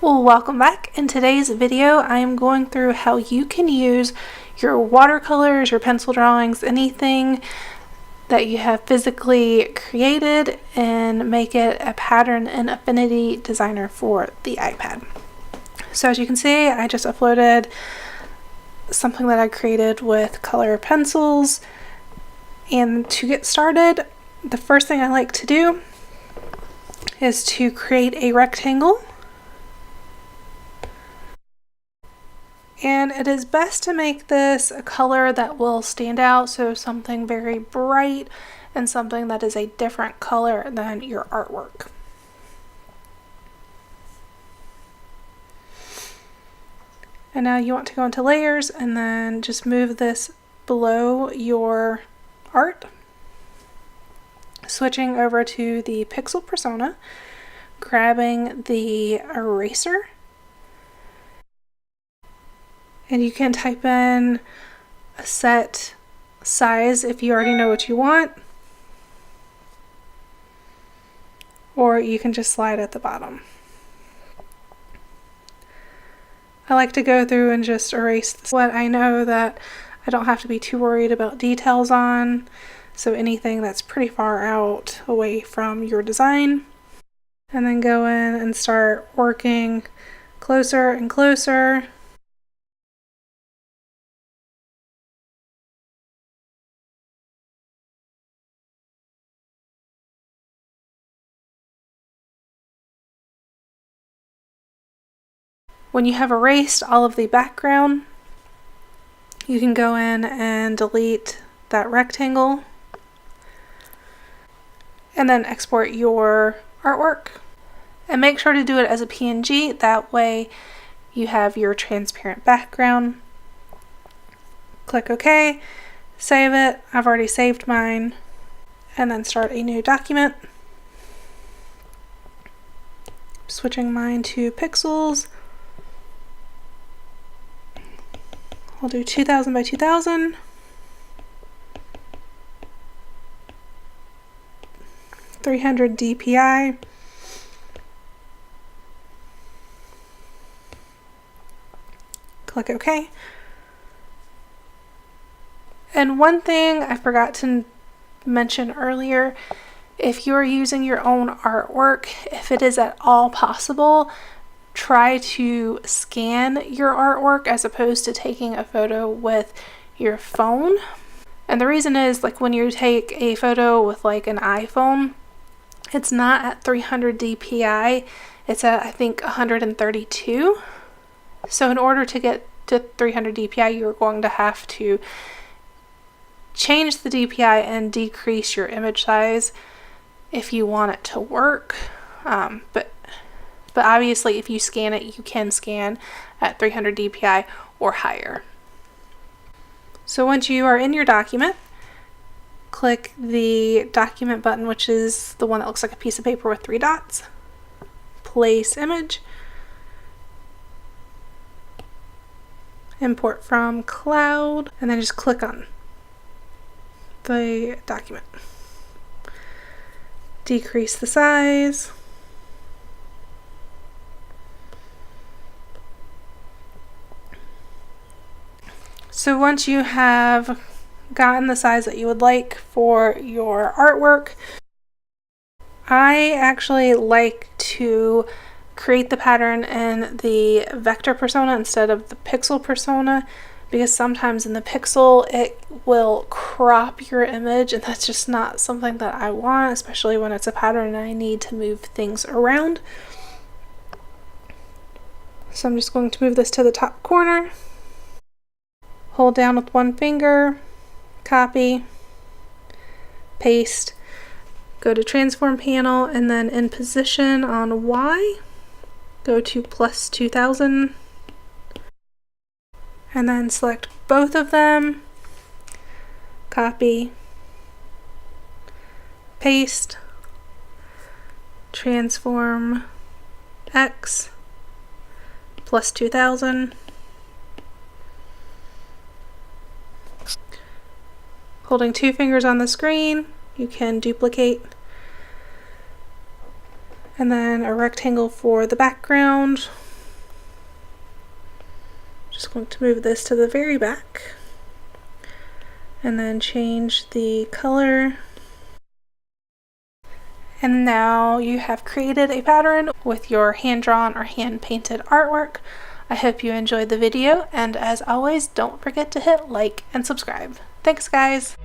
Well, welcome back. In today's video, I am going through how you can use your watercolors, your pencil drawings, anything that you have physically created and make it a pattern in Affinity Designer for the iPad. So as you can see, I just uploaded something that I created with color pencils. And to get started, the first thing I like to do is to create a rectangle. And it is best to make this a color that will stand out, so something very bright and something that is a different color than your artwork. And now you want to go into layers and then just move this below your art. Switching over to the pixel persona, grabbing the eraser. And you can type in a set size if you already know what you want. Or you can just slide at the bottom. I like to go through and just erase what I know that I don't have to be too worried about details on. So anything that's pretty far out away from your design. And then go in and start working closer and closer. When you have erased all of the background, you can go in and delete that rectangle and then export your artwork. And make sure to do it as a PNG, that way you have your transparent background. Click OK, save it. I've already saved mine. And then start a new document. Switching mine to pixels. I'll do 2000 by 2000. .300 DPI. Click OK. And one thing I forgot to mention earlier, if you're using your own artwork, if it is at all possible, try to scan your artwork as opposed to taking a photo with your phone. And the reason is, like, when you take a photo with like an iPhone, it's not at 300 DPI, it's at I think 132. So in order to get to 300 DPI, you're going to have to change the DPI and decrease your image size if you want it to work. But obviously if you scan it, you can scan at 300 DPI or higher. So once you are in your document, click the document button, which is the one that looks like a piece of paper with 3 dots. Place image. Import from cloud, and then just click on the document. Decrease the size. So once you have gotten the size that you would like for your artwork, I actually like to create the pattern in the vector persona instead of the pixel persona, because sometimes in the pixel it will crop your image, and that's just not something that I want, especially when it's a pattern and I need to move things around. So I'm just going to move this to the top corner. Hold down with one finger, copy, paste, go to transform panel, and then in position on Y, go to plus 2000, and then select both of them, copy, paste, transform X, plus 2000, holding 2 fingers on the screen, you can duplicate, and then a rectangle for the background, Just going to move this to the very back and then change the color. And now you have created a pattern with your hand-drawn or hand-painted artwork. I hope you enjoyed the video, and as always, don't forget to hit like and subscribe. Thanks, guys!